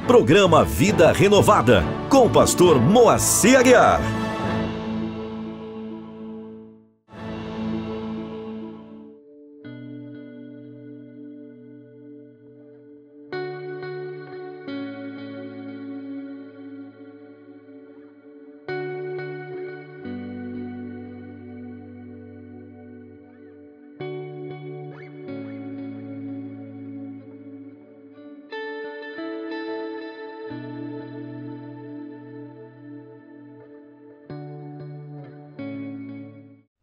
Programa Vida Renovada, com o pastor Moacir Aguiar.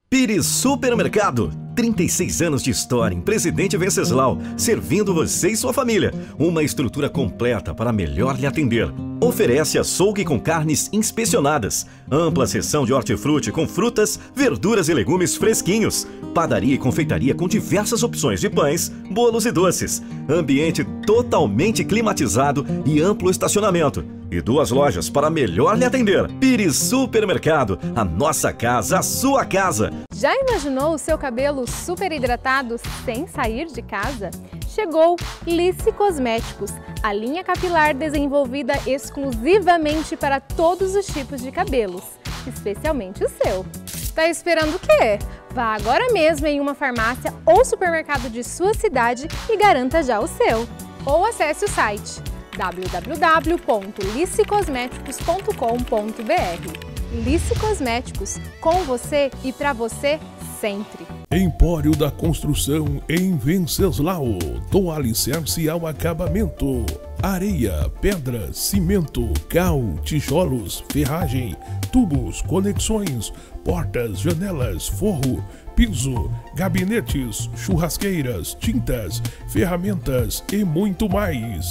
Pires Supermercado, 36 anos de história em Presidente Venceslau, servindo você e sua família. Uma estrutura completa para melhor lhe atender. Oferece açougue com carnes inspecionadas, ampla seção de hortifruti com frutas, verduras e legumes fresquinhos, padaria e confeitaria com diversas opções de pães, bolos e doces, ambiente totalmente climatizado e amplo estacionamento. E 2 lojas para melhor lhe atender. Pires Supermercado, a nossa casa, a sua casa. Já imaginou o seu cabelo super hidratado sem sair de casa? Chegou Lice Cosméticos, a linha capilar desenvolvida exclusivamente para todos os tipos de cabelos, especialmente o seu. Tá esperando o quê? Vá agora mesmo em uma farmácia ou supermercado de sua cidade e garanta já o seu. Ou acesse o site www.licecosméticos.com.br. Lice Cosméticos, com você e para você sempre. Empório da Construção em Venceslau, do alicerce ao acabamento. Areia, pedra, cimento, cal, tijolos, ferragem, tubos, conexões, portas, janelas, forro, piso, gabinetes, churrasqueiras, tintas, ferramentas e muito mais.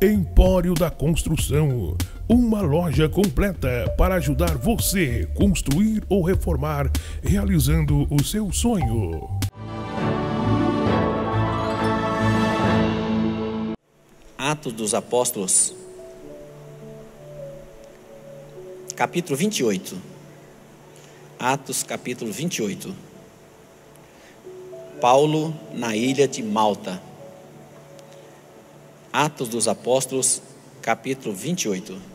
Empório da Construção, uma loja completa para ajudar você a construir ou reformar, realizando o seu sonho. Atos dos Apóstolos, capítulo 28. Atos, capítulo 28. Paulo na ilha de Malta. Atos dos Apóstolos, capítulo 28.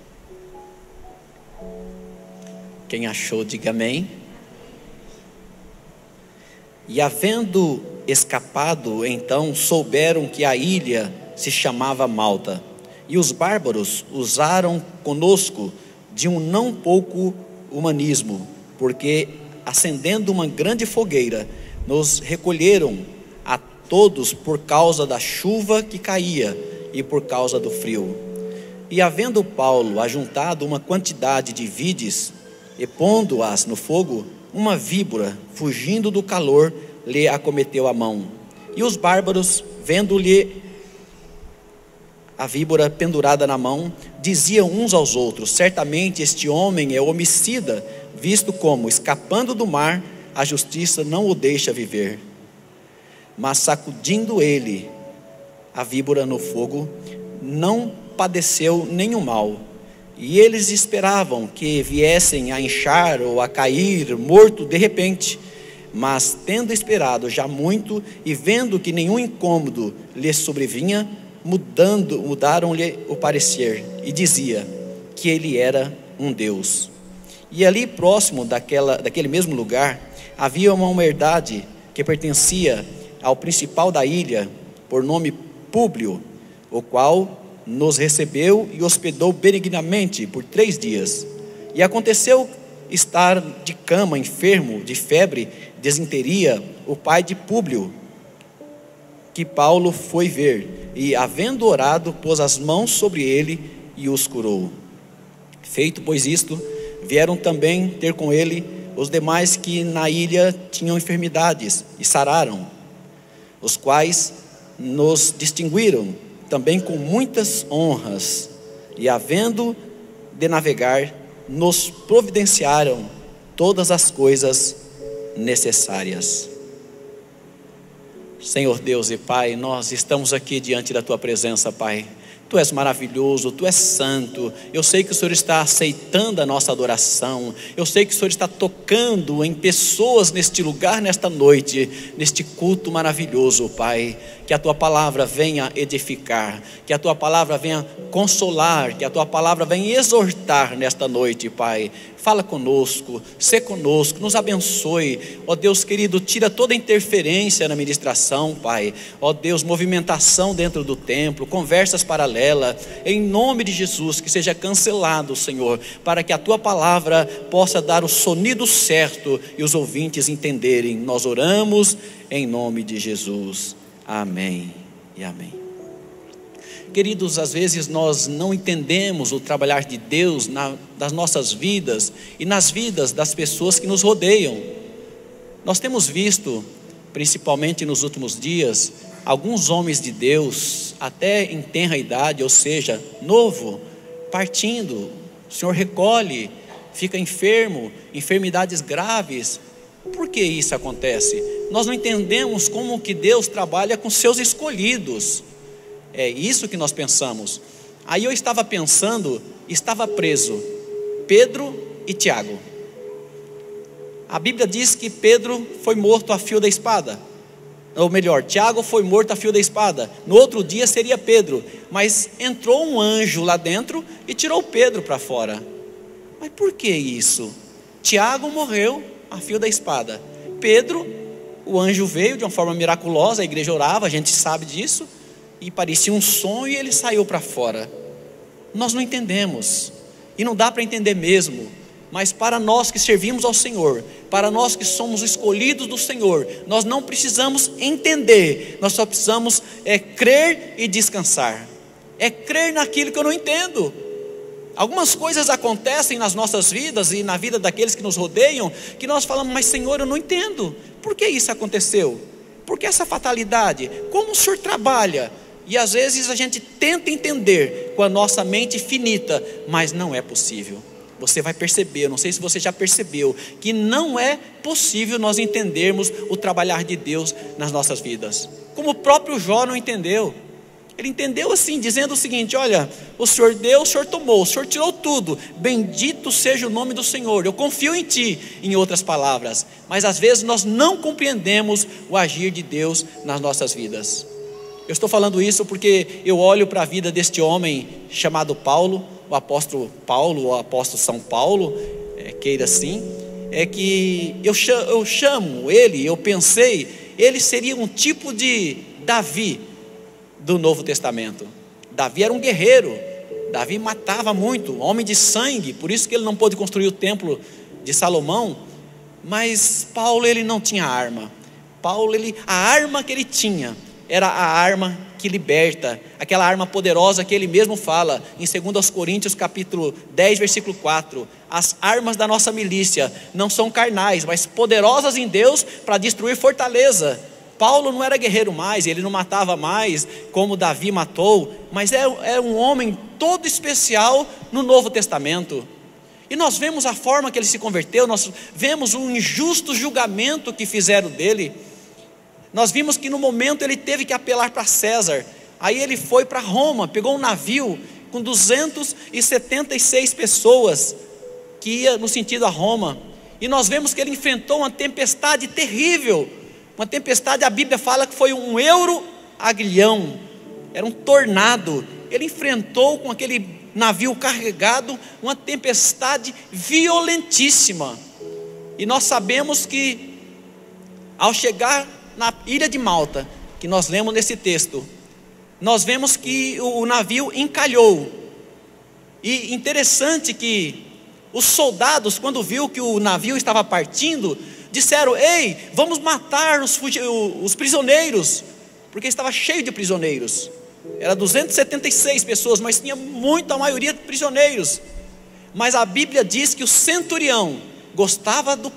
Quem achou, diga amém. E havendo escapado, então souberam que a ilha se chamava Malta. E os bárbaros usaram conosco de um não pouco humanismo, porque acendendo uma grande fogueira, nos recolheram a todos por causa da chuva que caía e por causa do frio. E havendo Paulo ajuntado uma quantidade de vides e pondo-as no fogo, uma víbora, fugindo do calor, lhe acometeu a mão. E os bárbaros, vendo-lhe a víbora pendurada na mão, diziam uns aos outros: certamente este homem é homicida, visto como, escapando do mar, a justiça não o deixa viver. Mas sacudindo ele a víbora no fogo, não padeceu nenhum mal. E eles esperavam que viessem a inchar ou a cair morto de repente. Mas tendo esperado já muito e vendo que nenhum incômodo lhe sobrevinha, mudaram-lhe o parecer e dizia que ele era um Deus. E ali próximo daquele mesmo lugar havia uma herdade que pertencia ao principal da ilha, por nome Públio, o qual nos recebeu e hospedou benignamente por 3 dias. E aconteceu estar de cama, enfermo de febre, desinteria, o pai de Públio, que Paulo foi ver, e havendo orado, pôs as mãos sobre ele e os curou. Feito pois isto, vieram também ter com ele os demais que na ilha tinham enfermidades, e sararam, os quais nos distinguiram também com muitas honras, e havendo de navegar, nos providenciaram todas as coisas necessárias. Senhor Deus e Pai, nós estamos aqui diante da Tua presença, Pai, Tu és maravilhoso, Tu és santo. Eu sei que o Senhor está aceitando a nossa adoração. Eu sei que o Senhor está tocando em pessoas neste lugar, nesta noite, neste culto maravilhoso, Pai. Que a Tua palavra venha edificar, que a Tua palavra venha consolar, que a Tua palavra venha exortar nesta noite, Pai. Fala conosco, sê conosco, nos abençoe. Ó Deus querido, tira toda interferência na ministração, Pai. Ó Deus, movimentação dentro do templo, conversas paralelas. Em nome de Jesus, que seja cancelado, Senhor, para que a Tua palavra possa dar o sonido certo e os ouvintes entenderem. Nós oramos em nome de Jesus. Amém e amém. Queridos, às vezes nós não entendemos o trabalhar de Deus nas nossas vidas e nas vidas das pessoas que nos rodeiam. Nós temos visto, principalmente nos últimos dias, alguns homens de Deus, até em tenra idade, ou seja, novo, partindo. O Senhor recolhe, fica enfermo, enfermidades graves. Por que isso acontece? Nós não entendemos como que Deus trabalha com seus escolhidos. É isso que nós pensamos. Aí eu estava pensando, estava preso Pedro e Tiago. A Bíblia diz que Pedro foi morto a fio da espada. Ou melhor, Tiago foi morto a fio da espada. No outro dia seria Pedro. Mas entrou um anjo lá dentro e tirou Pedro para fora. Mas por que isso? Tiago morreu a fio da espada. Pedro, o anjo veio de uma forma miraculosa, a igreja orava, a gente sabe disso. E parecia um sonho e ele saiu para fora. Nós não entendemos. E não dá para entender mesmo. Mas para nós que servimos ao Senhor, para nós que somos escolhidos do Senhor, nós não precisamos entender. Nós só precisamos crer e descansar. É crer naquilo que eu não entendo. Algumas coisas acontecem nas nossas vidas e na vida daqueles que nos rodeiam, que nós falamos, mas Senhor, eu não entendo. Por que isso aconteceu? Por que essa fatalidade? Como o Senhor trabalha? E às vezes a gente tenta entender com a nossa mente finita, mas não é possível. Você vai perceber, eu não sei se você já percebeu, que não é possível nós entendermos o trabalhar de Deus nas nossas vidas. Como o próprio Jó não entendeu. Ele entendeu assim, dizendo o seguinte: olha, o Senhor deu, o Senhor tomou, o Senhor tirou tudo, bendito seja o nome do Senhor, eu confio em Ti, em outras palavras. Mas às vezes nós não compreendemos o agir de Deus nas nossas vidas. Eu estou falando isso porque eu olho para a vida deste homem chamado Paulo, o apóstolo Paulo, o apóstolo São Paulo, queira assim, é que eu chamo ele, eu pensei, ele seria um tipo de Davi do Novo Testamento. Davi era um guerreiro, Davi matava muito, homem de sangue, por isso que ele não pôde construir o templo de Salomão. Mas Paulo, ele não tinha arma. Paulo, a arma que ele tinha era a arma que liberta, aquela arma poderosa que ele mesmo fala em 2 Coríntios capítulo 10, versículo 4. As armas da nossa milícia não são carnais, mas poderosas em Deus para destruir fortaleza. Paulo não era guerreiro mais, ele não matava mais como Davi matou, mas é um homem todo especial no Novo Testamento. E nós vemos a forma que ele se converteu, nós vemos o injusto julgamento que fizeram dele. Nós vimos que no momento ele teve que apelar para César. Aí ele foi para Roma, pegou um navio com 276 pessoas que ia no sentido a Roma. E nós vemos que ele enfrentou uma tempestade terrível. Uma tempestade, a Bíblia fala que foi um euro-aguilhão, era um tornado. Ele enfrentou com aquele navio carregado uma tempestade violentíssima. E nós sabemos que ao chegar na ilha de Malta, que nós lemos nesse texto, nós vemos que o navio encalhou. E interessante que os soldados, quando viu que o navio estava partindo, disseram: ei, vamos matar os prisioneiros, porque estava cheio de prisioneiros. Era 276 pessoas, mas tinha a maioria de prisioneiros. Mas a Bíblia diz que o centurião gostava do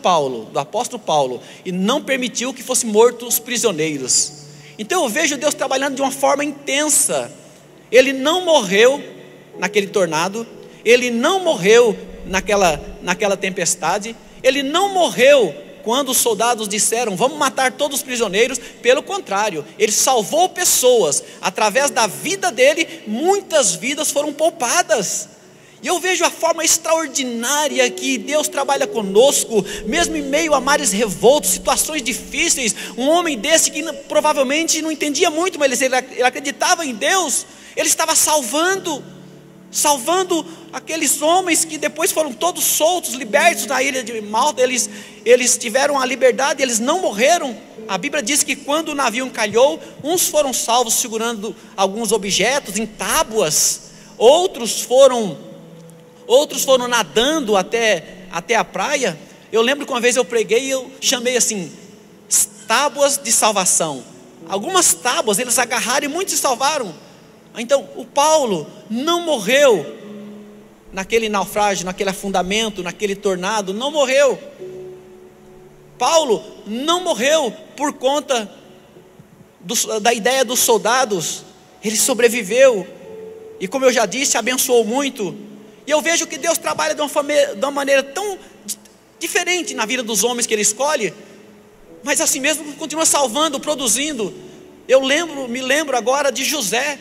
apóstolo Paulo, e não permitiu que fossem mortos os prisioneiros. Então eu vejo Deus trabalhando de uma forma intensa. Ele não morreu naquele tornado, ele não morreu naquela tempestade, ele não morreu quando os soldados disseram: vamos matar todos os prisioneiros. Pelo contrário, ele salvou pessoas. Através da vida dele, muitas vidas foram poupadas. E eu vejo a forma extraordinária que Deus trabalha conosco, mesmo em meio a mares revoltos, situações difíceis. Um homem desse que provavelmente não entendia muito, mas ele acreditava em Deus. Ele estava salvando aqueles homens que depois foram todos soltos, libertos na ilha de Malta. Eles tiveram a liberdade, eles não morreram. A Bíblia diz que quando o navio encalhou, uns foram salvos segurando alguns objetos em tábuas, outros foram nadando até a praia. Eu lembro que uma vez eu preguei e eu chamei assim, tábuas de salvação. Algumas tábuas eles agarraram e muitos se salvaram. Então o Paulo não morreu naquele naufrágio, naquele afundamento, naquele tornado, não morreu. Paulo não morreu por conta da ideia dos soldados. Ele sobreviveu e, como eu já disse, abençoou muito. E eu vejo que Deus trabalha de uma maneira tão diferente na vida dos homens que Ele escolhe, mas assim mesmo continua salvando, produzindo. Me lembro agora de José.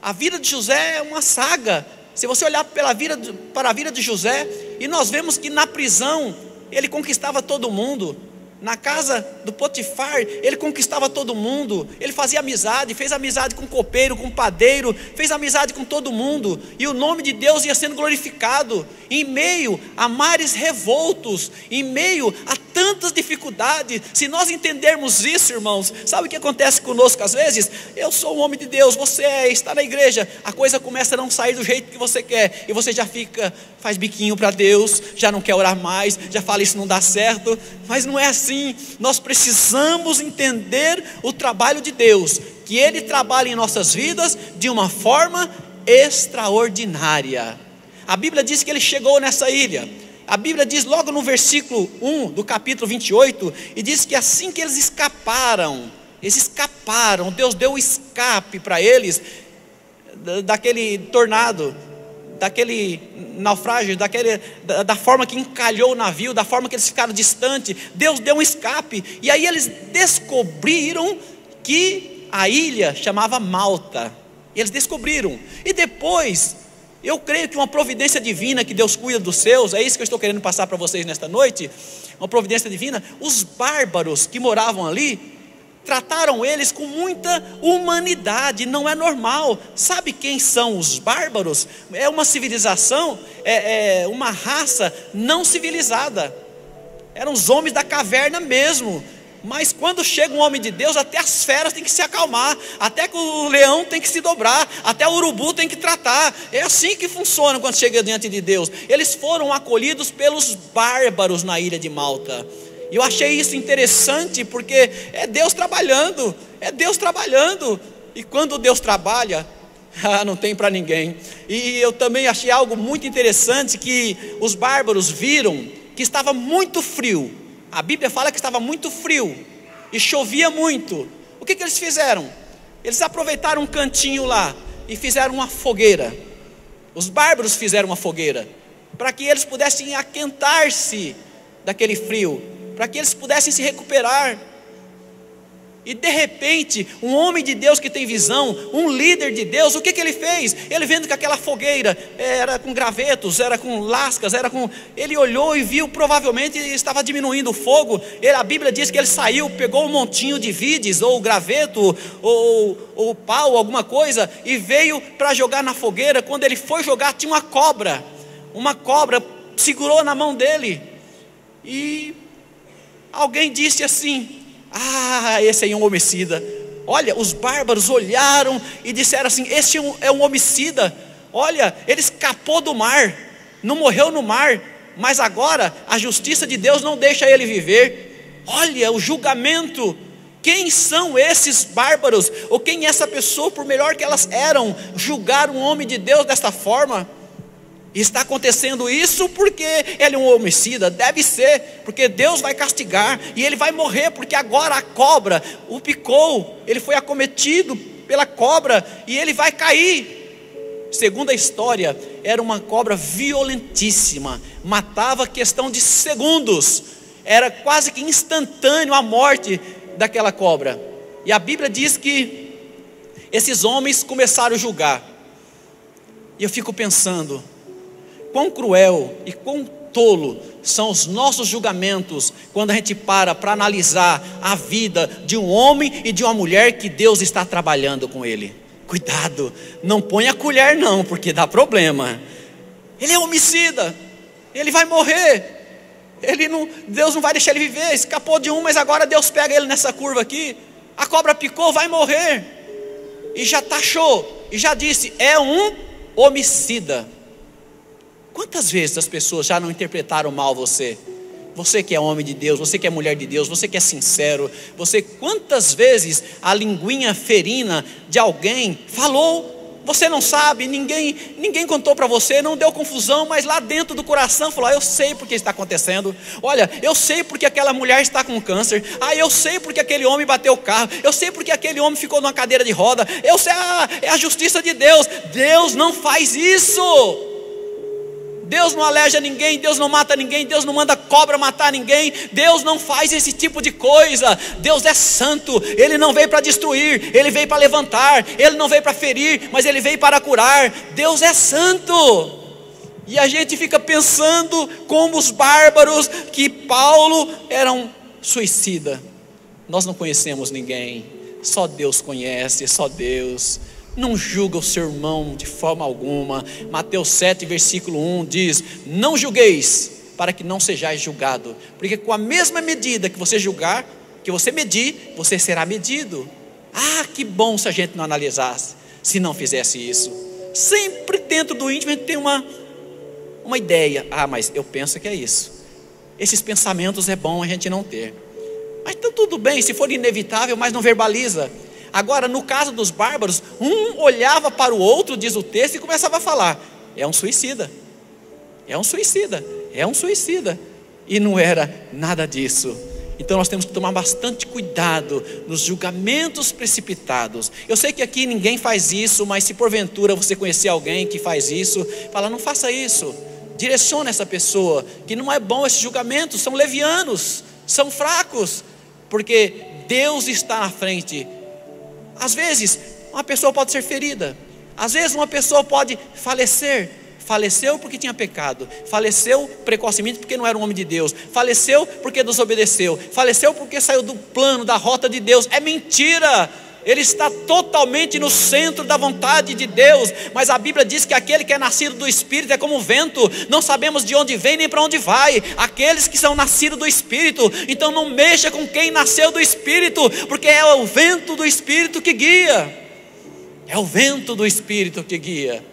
A vida de José é uma saga. Se você olhar para a vida de José, e nós vemos que na prisão ele conquistava todo mundo. Na casa do Potifar, ele conquistava todo mundo. Ele fazia amizade, fez amizade com o copeiro, com o padeiro, fez amizade com todo mundo. E o nome de Deus ia sendo glorificado. Em meio a mares revoltos, em meio a tantas dificuldades. Se nós entendermos isso, irmãos, sabe o que acontece conosco às vezes? Eu sou um homem de Deus, você está na igreja, a coisa começa a não sair do jeito que você quer. E você já faz biquinho para Deus, já não quer orar mais, já fala isso não dá certo. Mas não é assim. Nós precisamos entender o trabalho de Deus, que Ele trabalha em nossas vidas de uma forma extraordinária. A Bíblia diz que Ele chegou nessa ilha. A Bíblia diz logo no versículo 1 do capítulo 28, e diz que assim que eles escaparam, Deus deu o escape para eles daquele tornado, daquele naufrágio, da forma que encalhou o navio, da forma que eles ficaram distantes. Deus deu um escape, e aí eles descobriram que a ilha chamava Malta. Eles descobriram, e depois, eu creio que uma providência divina, que Deus cuida dos seus, é isso que eu estou querendo passar para vocês nesta noite, uma providência divina. Os bárbaros que moravam ali, trataram eles com muita humanidade. Não é normal. Sabe quem são os bárbaros? É uma civilização, uma raça não civilizada. Eram os homens da caverna mesmo. Mas quando chega um homem de Deus, até as feras têm que se acalmar, até que o leão tem que se dobrar, até o urubu tem que tratar. É assim que funciona quando chega diante de Deus. Eles foram acolhidos pelos bárbaros na ilha de Malta. E eu achei isso interessante, porque é Deus trabalhando, e quando Deus trabalha, não tem para ninguém. E eu também achei algo muito interessante, que os bárbaros viram que estava muito frio. A Bíblia fala que estava muito frio, e chovia muito. O que eles fizeram? Eles aproveitaram um cantinho lá, e fizeram uma fogueira. Os bárbaros fizeram uma fogueira, para que eles pudessem aquentar-se daquele frio, para que eles pudessem se recuperar. E de repente, um homem de Deus que tem visão, um líder de Deus, o que ele fez? Ele vendo que aquela fogueira era com gravetos, era com lascas, ele olhou e viu, provavelmente estava diminuindo o fogo. A Bíblia diz que ele saiu, pegou um montinho de vides, ou graveto, ou pau, alguma coisa, e veio para jogar na fogueira. Quando ele foi jogar, tinha uma cobra segurou na mão dele, e alguém disse assim: esse aí é um homicida. Olha, os bárbaros olharam e disseram assim: esse é um homicida. Olha, ele escapou do mar, não morreu no mar, mas agora a justiça de Deus não deixa ele viver. Olha o julgamento. Quem são esses bárbaros? Ou quem é essa pessoa, por melhor que elas eram, julgar um homem de Deus desta forma? Está acontecendo isso porque ele é um homicida? Deve ser, porque Deus vai castigar, e ele vai morrer, porque agora a cobra o picou, ele foi acometido pela cobra, e ele vai cair. Segundo a história, era uma cobra violentíssima, matava questão de segundos, era quase que instantâneo a morte daquela cobra. E a Bíblia diz que esses homens começaram a julgar. E eu fico pensando, quão cruel e quão tolo são os nossos julgamentos quando a gente para analisar a vida de um homem e de uma mulher que Deus está trabalhando com ele. Cuidado, não põe a colher não, porque dá problema. Ele é homicida, ele vai morrer. Deus não vai deixar ele viver. Escapou de um, mas agora Deus pega ele nessa curva aqui. A cobra picou, vai morrer. E já taxou, e já disse, é um homicida. Quantas vezes as pessoas já não interpretaram mal você? Você que é homem de Deus, você que é mulher de Deus, você que é sincero, quantas vezes a linguinha ferina de alguém falou, você não sabe, ninguém contou para você, não deu confusão, mas lá dentro do coração falou, eu sei porque está acontecendo, olha, eu sei porque aquela mulher está com câncer, eu sei porque aquele homem bateu o carro, eu sei porque aquele homem ficou numa cadeira de roda, eu sei, é a justiça de Deus. Deus não faz isso. Deus não aleja ninguém, Deus não mata ninguém, Deus não manda cobra matar ninguém, Deus não faz esse tipo de coisa. Deus é santo, Ele não veio para destruir, Ele veio para levantar, Ele não veio para ferir, mas Ele veio para curar. Deus é santo. E a gente fica pensando como os bárbaros, que Paulo era um suicida. Nós não conhecemos ninguém, só Deus conhece, só Deus. Não julga o seu irmão de forma alguma. Mateus 7, versículo 1 diz, não julgueis, para que não sejais julgado, porque com a mesma medida que você julgar, que você medir, você será medido. Que bom se a gente não analisasse, se não fizesse isso. Sempre dentro do íntimo a gente tem uma ideia, mas eu penso que é isso. Esses pensamentos é bom a gente não ter. Mas então tudo bem, se for inevitável, mas não verbaliza. Agora, no caso dos bárbaros, um olhava para o outro, diz o texto, e começava a falar, é um suicida, é um suicida, é um suicida. E não era nada disso. Então nós temos que tomar bastante cuidado nos julgamentos precipitados. Eu sei que aqui ninguém faz isso, mas se porventura você conhecer alguém que faz isso, fala, não faça isso. Direciona essa pessoa, que não é bom esses julgamentos, são levianos, são fracos, porque Deus está na frente. Às vezes uma pessoa pode ser ferida, às vezes uma pessoa pode falecer. Faleceu porque tinha pecado, faleceu precocemente porque não era um homem de Deus, faleceu porque desobedeceu, faleceu porque saiu do plano, da rota de Deus. É mentira. Ele está totalmente no centro da vontade de Deus. Mas a Bíblia diz que aquele que é nascido do Espírito é como o vento, não sabemos de onde vem nem para onde vai. Aqueles que são nascidos do Espírito, então não mexa com quem nasceu do Espírito, porque é o vento do Espírito que guia. É o vento do Espírito que guia.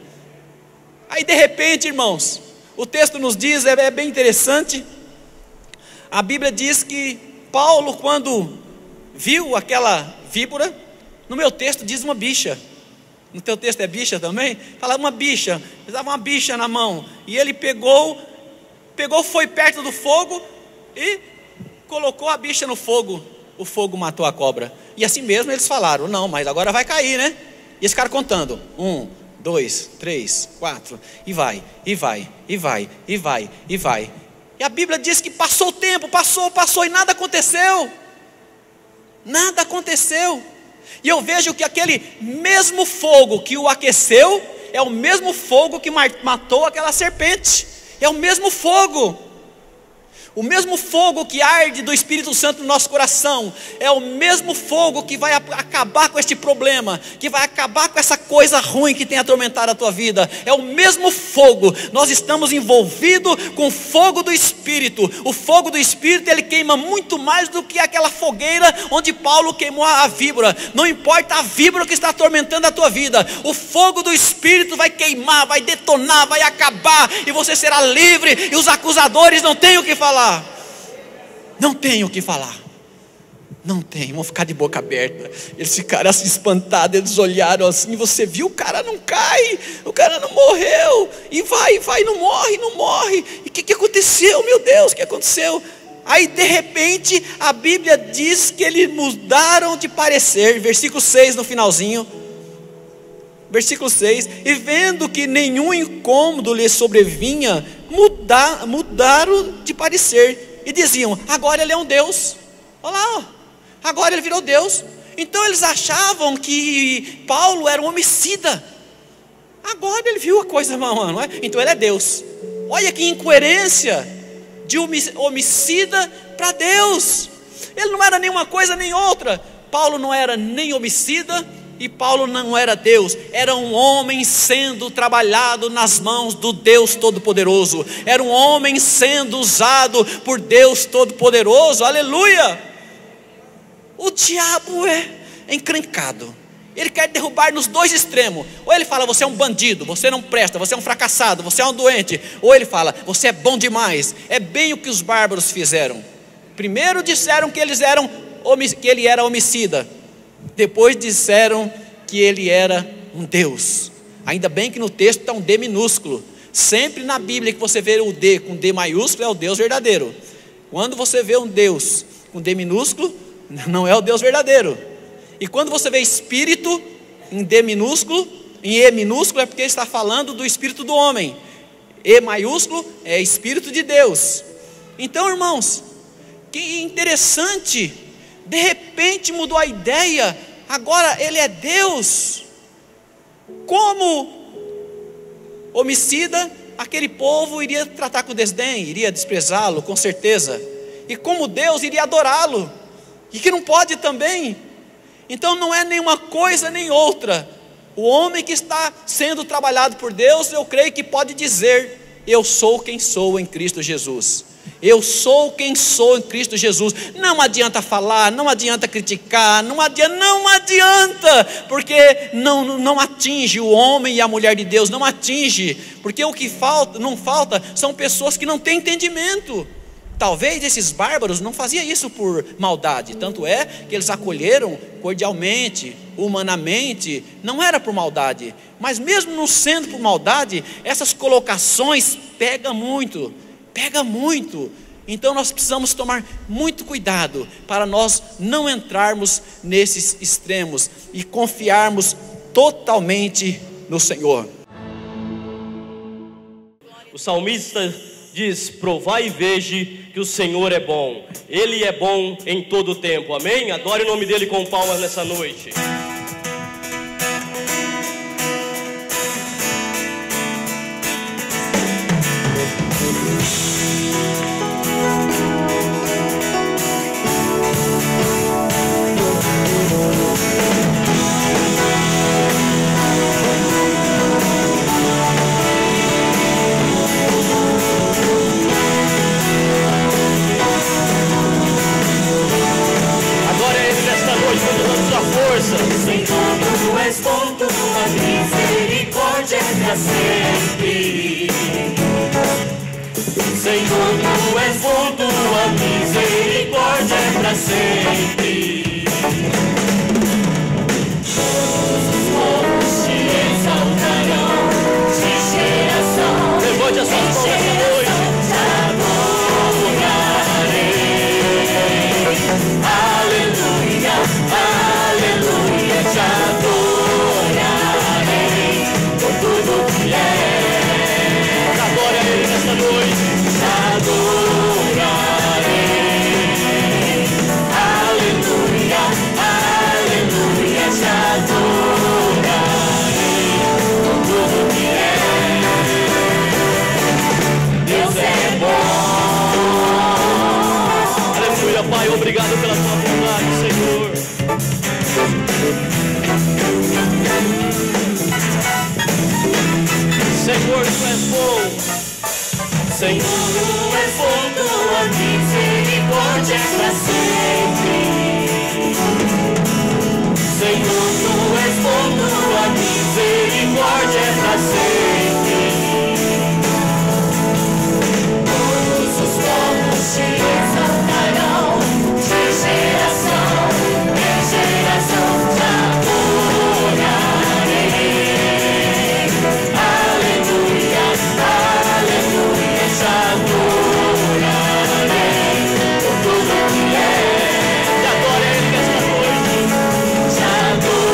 Aí de repente, irmãos, o texto nos diz, é bem interessante. A Bíblia diz que Paulo, quando viu aquela víbora, no meu texto diz uma bicha. No teu texto é bicha também? Fala uma bicha, estava uma bicha na mão. E ele pegou, foi perto do fogo e colocou a bicha no fogo. O fogo matou a cobra. E assim mesmo eles falaram, não, mas agora vai cair, né? E esse cara contando, 1, 2, 3, 4, e vai. E a Bíblia diz que passou o tempo, passou e nada aconteceu. Nada aconteceu. E eu vejo que aquele mesmo fogo que o aqueceu é o mesmo fogo que matou aquela serpente. É o mesmo fogo. O mesmo fogo que arde do Espírito Santo no nosso coração é o mesmo fogo que vai acabar com este problema, que vai acabar com essa coisa ruim que tem atormentado a tua vida. É o mesmo fogo. Nós estamos envolvidos com o fogo do Espírito. O fogo do Espírito, ele queima muito mais do que aquela fogueira onde Paulo queimou a víbora. Não importa a víbora que está atormentando a tua vida, o fogo do Espírito vai queimar, vai detonar, vai acabar, e você será livre, e os acusadores não têm o que falar. Não tem o que falar. Não tem, vão ficar de boca aberta. Eles ficaram assim espantados, eles olharam assim, você viu, o cara não cai, o cara não morreu, e vai, não morre, e o que aconteceu, meu Deus, o que aconteceu? Aí de repente a Bíblia diz que eles mudaram de parecer, versículo 6 no finalzinho, versículo 6, e vendo que nenhum incômodo lhe sobrevinha, mudaram de parecer, e diziam: agora ele é um Deus. Olha lá, ó, agora ele virou Deus. Então eles achavam que Paulo era um homicida. Agora ele viu a coisa, não é? Então ele é Deus. Olha que incoerência de homicida para Deus. Ele não era nenhuma coisa nem outra. Paulo não era nem homicida e Paulo não era Deus. Era um homem sendo trabalhado nas mãos do Deus Todo-Poderoso. Era um homem sendo usado por Deus Todo-Poderoso. Aleluia! O diabo é encrencado. Ele quer derrubar nos dois extremos. Ou ele fala: você é um bandido, você não presta, você é um fracassado, você é um doente. Ou ele fala: você é bom demais. É bem o que os bárbaros fizeram. Primeiro disseram que ele era homicida. Depois disseram que ele era um Deus. Ainda bem que no texto está um D minúsculo. Sempre na Bíblia que você vê o D com D maiúsculo, é o Deus verdadeiro. Quando você vê um Deus com D minúsculo, não é o Deus verdadeiro. E quando você vê espírito em D minúsculo, em E minúsculo, é porque está falando do espírito do homem. E maiúsculo é espírito de Deus. Então, irmãos, que interessante, de repente mudou a ideia. Agora ele é Deus. Como homicida, aquele povo iria tratar com desdém, iria desprezá-lo, com certeza. E como Deus, iria adorá-lo. E que não pode também. Então não é nenhuma coisa nem outra. O homem que está sendo trabalhado por Deus, eu creio que pode dizer: eu sou quem sou em Cristo Jesus. Eu sou quem sou em Cristo Jesus. Não adianta falar, não adianta criticar, não adianta, porque não atinge o homem e a mulher de Deus, não atinge, porque o que não falta são pessoas que não têm entendimento. Talvez esses bárbaros não faziam isso por maldade, tanto é que eles acolheram cordialmente, humanamente, não era por maldade, mas mesmo não sendo por maldade, essas colocações pegam muito. Então nós precisamos tomar muito cuidado para nós não entrarmos nesses extremos e confiarmos totalmente no Senhor. O salmista diz: provai e veja que o Senhor é bom. Ele é bom em todo o tempo. Amém? Adore o nome dele com palmas nessa noite. Senhor, tu és bom, tua misericórdia é pra sempre. Senhor, tu és bom, tua misericórdia é pra sempre. Todos os povos te exaltarão, de geração. Levante as suas mãos essa noite. Aleluia, aleluia, te adorarei por tudo que é. Adore a Ele nesta noite. Te adorarei. Aleluia, aleluia, te adorarei por tudo que é. Deus é bom. Aleluia, Pai, obrigado pela tua bondade, Senhor. Senhor, tu és bom. Senhor, tu és bom, tua misericórdia é pra sempre. Senhor, tu és bom, tua misericórdia é pra sempre. Todos os povos te exaltarão, de geração em geração te adorarei. Aleluia, aleluia, te adorarei por tudo que é. E adore a Ele nesta noite. Te adorarei.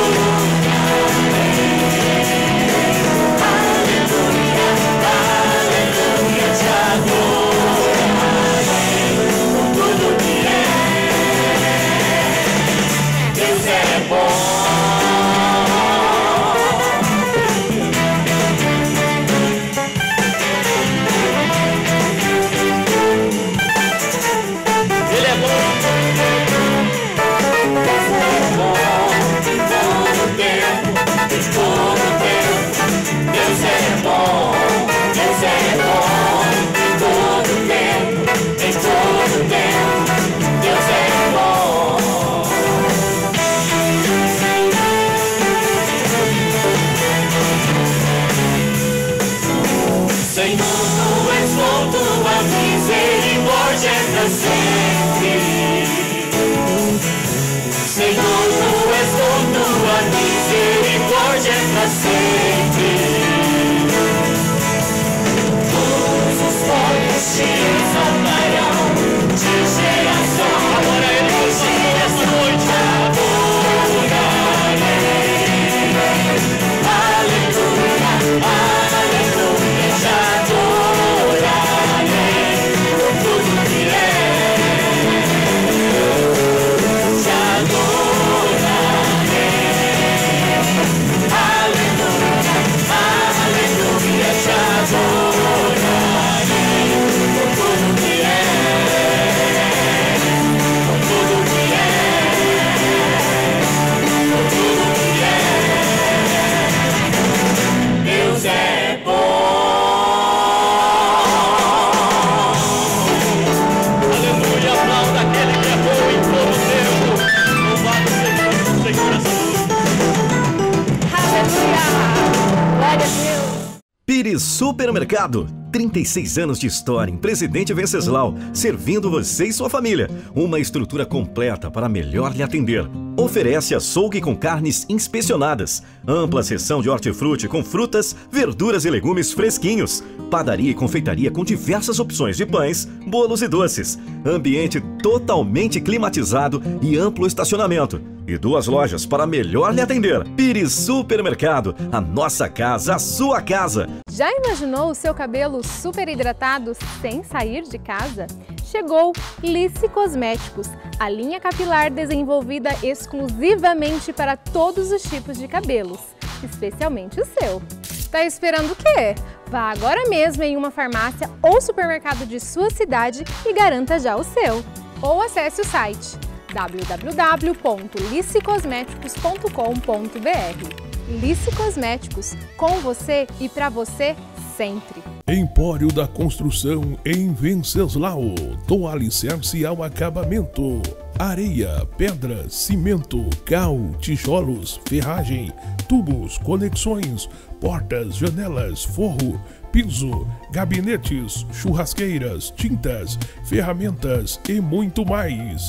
Pires Supermercado. 36 anos de história em Presidente Venceslau, servindo você e sua família. Uma estrutura completa para melhor lhe atender. Oferece açougue com carnes inspecionadas, ampla seção de hortifruti com frutas, verduras e legumes fresquinhos, padaria e confeitaria com diversas opções de pães, bolos e doces, ambiente totalmente climatizado e amplo estacionamento. E 2 lojas para melhor lhe atender. Pires Supermercado, a nossa casa, a sua casa. Já imaginou o seu cabelo super hidratado sem sair de casa? Chegou Lice Cosméticos, a linha capilar desenvolvida exclusivamente para todos os tipos de cabelos, especialmente o seu. Tá esperando o quê? Vá agora mesmo em uma farmácia ou supermercado de sua cidade e garanta já o seu. Ou acesse o site www.licecosméticos.com.br. Lice Cosméticos, com você e para você sempre. Empório da Construção em Venceslau, do alicerce ao acabamento. Areia, pedra, cimento, cal, tijolos, ferragem, tubos, conexões, portas, janelas, forro, piso, gabinetes, churrasqueiras, tintas, ferramentas e muito mais.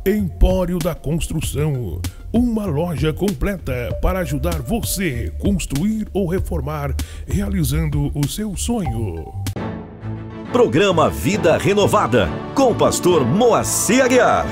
Empório da Construção, uma loja completa para ajudar você a construir ou reformar, realizando o seu sonho. Programa Vida Renovada, com o pastor Moacir Aguiar.